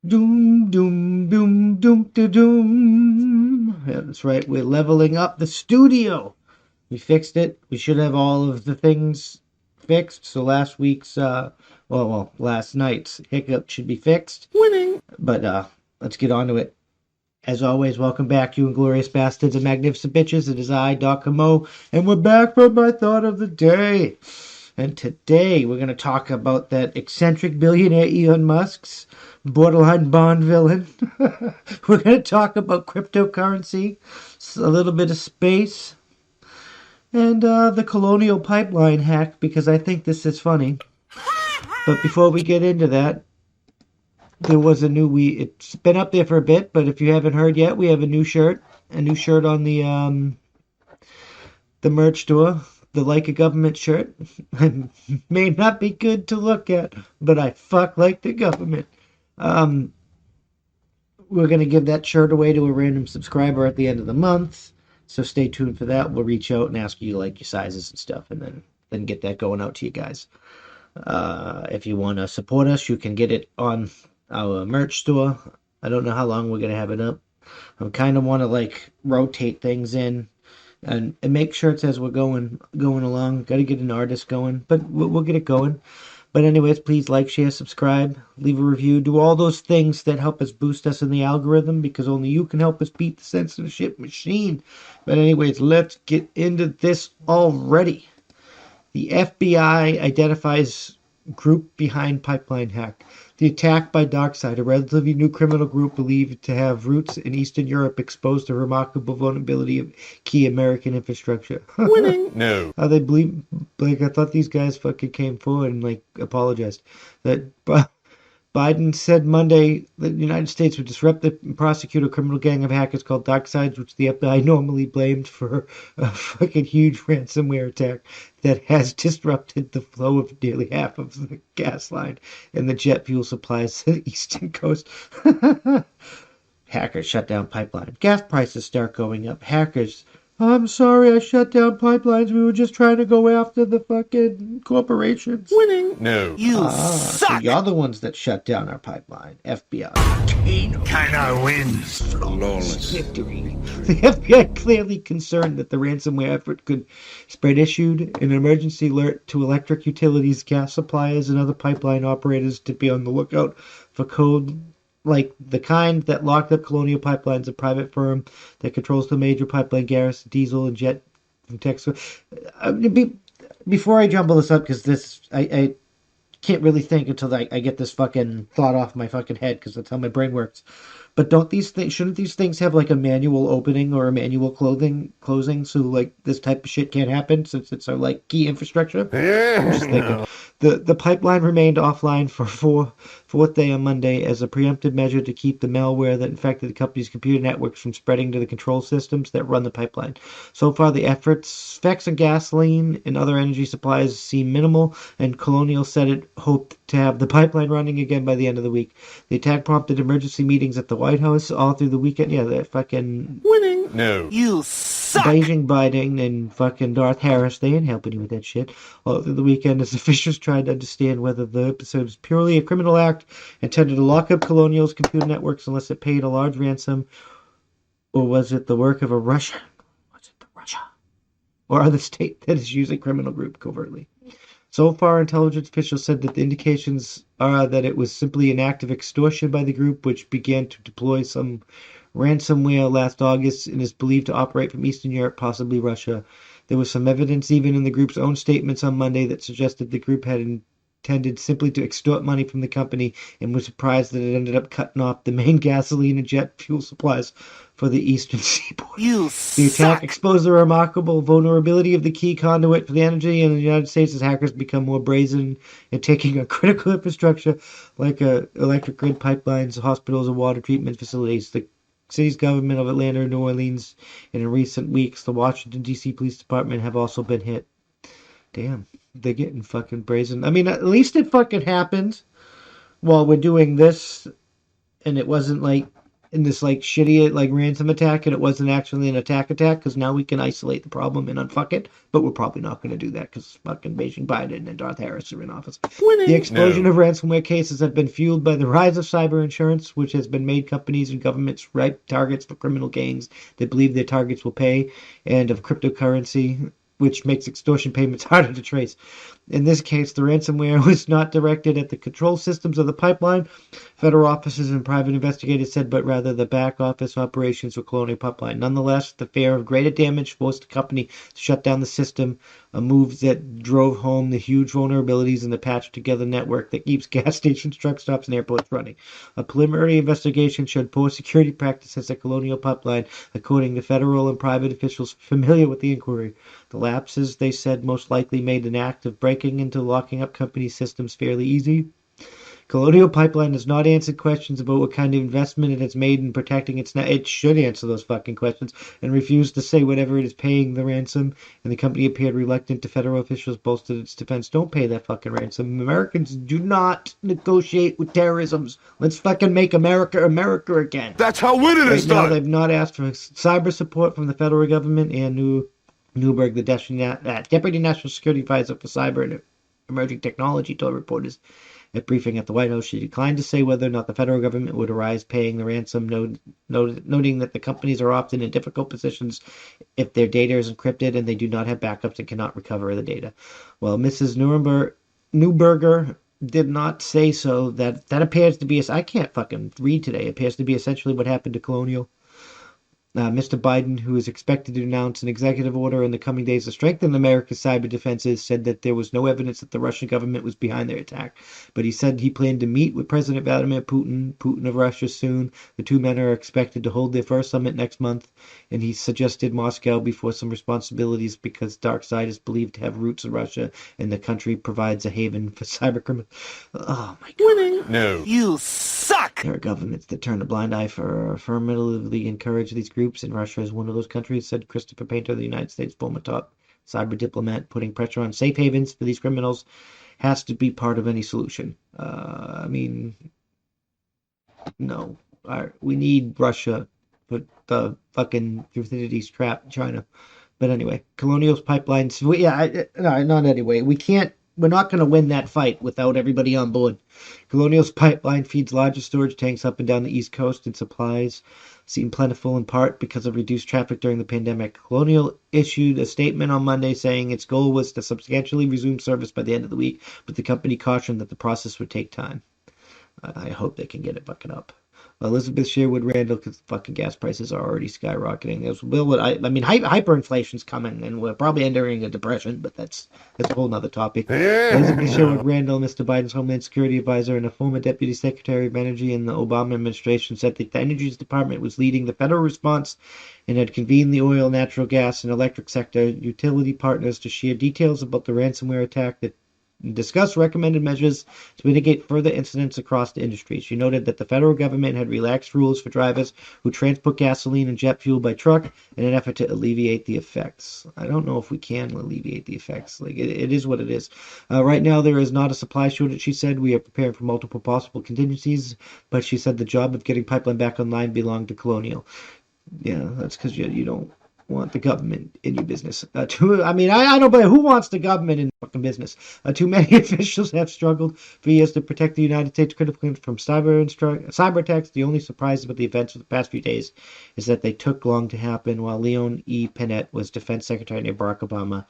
Doom, doom, doom, doom, doom, doom. Yeah, that's right. We're leveling up the studio. We fixed it. We should have all of the things fixed. So last week's, last night's hiccup should be fixed. Winning. But let's get on to it. As always, welcome back, you Inglorious Bastards and Magnificent Bitches. It is I, Doc Mo, and we're back for my thought of the day. And today we're going to talk about that eccentric billionaire Elon Musk's borderline Bond villain. We're going to talk about cryptocurrency, a little bit of space, and the Colonial Pipeline hack, because I think this is funny. But before we get into that, there was it's been up there for a bit, but if you haven't heard yet, we have a new shirt on the merch store, the Like a Government shirt. May not be good to look at, but I fuck like the government. We're gonna give that shirt away to a random subscriber at the end of the month, so stay tuned for that. We'll reach out and ask you like your sizes and stuff, and then get that going out to you guys. If you want to support us, you can get it on our merch store. I don't know how long we're gonna have it up. I kind of want to like rotate things in and make shirts as we're going along. Got to get an artist going, but we'll get it going. But anyways, please like, share, subscribe, leave a review, do all those things that help us boost us in the algorithm, because only you can help us beat the censorship machine. But anyways, let's get into this already. The FBI identifies group behind pipeline hack. The attack by DarkSide, a relatively new criminal group believed to have roots in Eastern Europe, exposed a remarkable vulnerability of key American infrastructure. Winning. No. They believe, like, I thought these guys fucking came forward and, like, apologized. That Biden said Monday that the United States would disrupt and prosecute a criminal gang of hackers called DarkSide, which the FBI normally blamed for a fucking huge ransomware attack that has disrupted the flow of nearly half of the gas line and the jet fuel supplies to the eastern coast. Hackers shut down pipeline. Gas prices start going up. Hackers, I'm sorry I shut down pipelines. We were just trying to go after the fucking corporations. Winning. No. You suck. So you're the ones that shut down our pipeline. FBI. Kinda wins. Flawless victory. The FBI clearly concerned that the ransomware effort could spread, issued an emergency alert to electric utilities, gas suppliers, and other pipeline operators to be on the lookout for code like the kind that locked up Colonial Pipelines, a private firm that controls the major pipeline gas, diesel, and jet from Texas. Before I jumble this up, because I can't really think until I get this fucking thought off my fucking head, because that's how my brain works. But shouldn't these things have like a manual opening or a manual closing, so like this type of shit can't happen since it's our like key infrastructure? Yeah. The pipeline remained offline for fourth day on Monday as a preemptive measure to keep the malware that infected the company's computer networks from spreading to the control systems that run the pipeline. So far, the effects on gasoline and other energy supplies seem minimal, and Colonial said it hoped to have the pipeline running again by the end of the week. The attack prompted emergency meetings at the White House all through the weekend. Yeah, that fucking winning. No. You suck. Beijing Biden and fucking Darth Harris, they ain't helping you with that shit. All through the weekend as officials tried to understand whether the episode was purely a criminal act intended to lock up Colonial's computer networks unless it paid a large ransom, or was it the work of a Russia? Was it the Russia? Or other state that is using criminal group covertly? So far, intelligence officials said that the indications are that it was simply an act of extortion by the group, which began to deploy some ransomware last August and is believed to operate from Eastern Europe, possibly Russia. There was some evidence even in the group's own statements on Monday that suggested the group had intended simply to extort money from the company and was surprised that it ended up cutting off the main gasoline and jet fuel supplies for the eastern seaboard. The attack exposed the remarkable vulnerability of the key conduit for the energy in the United States as hackers become more brazen in taking on critical infrastructure like electric grid pipelines, hospitals, and water treatment facilities. The city's government of Atlanta and New Orleans, and in recent weeks, the Washington, D.C. Police Department have also been hit. Damn, they're getting fucking brazen. I mean, at least it fucking happened while we're doing this, and it wasn't like in this like shitty like ransom attack, and it wasn't actually an attack because now we can isolate the problem and unfuck it. But we're probably not going to do that because fucking Beijing Biden and Darth Harris are in office. The explosion of ransomware cases have been fueled by the rise of cyber insurance, which has been made companies and governments ripe targets for criminal gangs that believe their targets will pay, and of cryptocurrency, which makes extortion payments harder to trace. In this case, the ransomware was not directed at the control systems of the pipeline, federal officers and private investigators said, but rather the back office operations of Colonial Pipeline. Nonetheless, the fear of greater damage forced the company to shut down the system, a move that drove home the huge vulnerabilities in the patched-together network that keeps gas stations, truck stops, and airports running. A preliminary investigation showed poor security practices at Colonial Pipeline, according to federal and private officials familiar with the inquiry. The lapses, they said, most likely made an act of breaking into locking up company systems fairly easy. Colonial Pipeline has not answered questions about what kind of investment it has made in protecting its net. It should answer those fucking questions and refused to say whatever it is paying the ransom. And the company appeared reluctant to federal officials bolstered its defense. Don't pay that fucking ransom. Americans do not negotiate with terrorisms. Let's fucking make America America again. That's how winning is Right now, done. they've not asked for cyber support from the federal government, and Newberg, the Deputy National Security Advisor for Cyber and Emerging Technology, told reporters at briefing at the White House she declined to say whether or not the federal government would arise paying the ransom, noting that the companies are often in difficult positions if their data is encrypted and they do not have backups and cannot recover the data. Well, Mrs. Newberger did not say so. That appears to be, I can't fucking read today, appears to be essentially what happened to Colonial. Mr. Biden, who is expected to announce an executive order in the coming days to strengthen America's cyber defenses, said that there was no evidence that the Russian government was behind their attack. But he said he planned to meet with President Vladimir Putin of Russia soon. The two men are expected to hold their first summit next month, and he suggested Moscow before some responsibilities because dark side is believed to have roots in Russia, and the country provides a haven for cyber criminals. Oh my God. No. You suck! There are governments that turn a blind eye for affirmatively encourage these groups, and Russia is one of those countries, said Christopher Painter, the United States former top cyber diplomat. Putting pressure on safe havens for these criminals has to be part of any solution. No. We need Russia, but the fucking Thucydides trap China. But anyway, Colonial's pipelines. Not anyway. We're not going to win that fight without everybody on board. Colonial's pipeline feeds larger storage tanks up and down the East Coast, and supplies seem plentiful in part because of reduced traffic during the pandemic. Colonial issued a statement on Monday saying its goal was to substantially resume service by the end of the week, but the company cautioned that the process would take time. I hope they can get it fucking up. Elizabeth Sherwood Randall, because fucking gas prices are already skyrocketing. Hyperinflation's coming, and we're probably entering a depression, but that's a whole nother topic. Yeah. Elizabeth Sherwood Randall, Mr. Biden's Homeland Security Advisor and a former Deputy Secretary of Energy in the Obama administration, said that the Energy Department was leading the federal response and had convened the oil, natural gas, and electric sector utility partners to share details about the ransomware attack that discussed recommended measures to mitigate further incidents across the industry. She noted that the federal government had relaxed rules for drivers who transport gasoline and jet fuel by truck in an effort to alleviate the effects. I don't know if we can alleviate the effects. It is what it is. Right now, there is not a supply shortage, she said. We are preparing for multiple possible contingencies, but she said the job of getting pipeline back online belonged to Colonial. Yeah, that's because you don't want the government in your business. I don't believe who wants the government in fucking business. Too many officials have struggled for years to protect the United States critically from cyber attacks. The only surprise about the events of the past few days is that they took long to happen. While Leon E. Panetta was Defense Secretary under Barack Obama,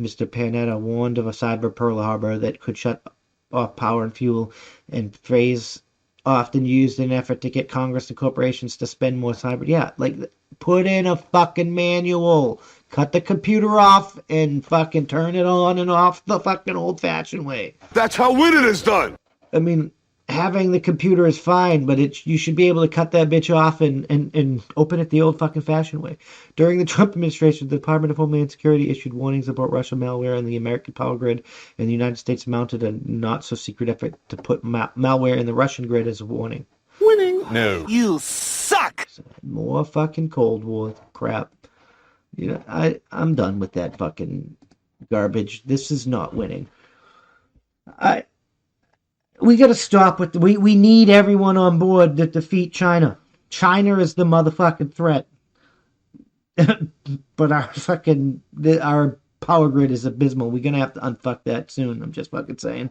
Mr. Panetta warned of a cyber Pearl Harbor that could shut off power and fuel, and phrase often used in an effort to get Congress and corporations to spend more cyber. Yeah, put in a fucking manual. Cut the computer off and fucking turn it on and off the fucking old-fashioned way. That's how winning is done. Having the computer is fine, but you should be able to cut that bitch off and open it the old fucking fashioned way. During the Trump administration, the Department of Homeland Security issued warnings about Russian malware on the American power grid, and the United States mounted a not-so-secret effort to put malware in the Russian grid as a warning. Winning. No. You suck. More fucking Cold War crap. I'm done with that fucking garbage. This is not winning. We got to stop with we need everyone on board to defeat China. China is the motherfucking threat. But our power grid is abysmal. We're gonna have to unfuck that soon. I'm just fucking saying.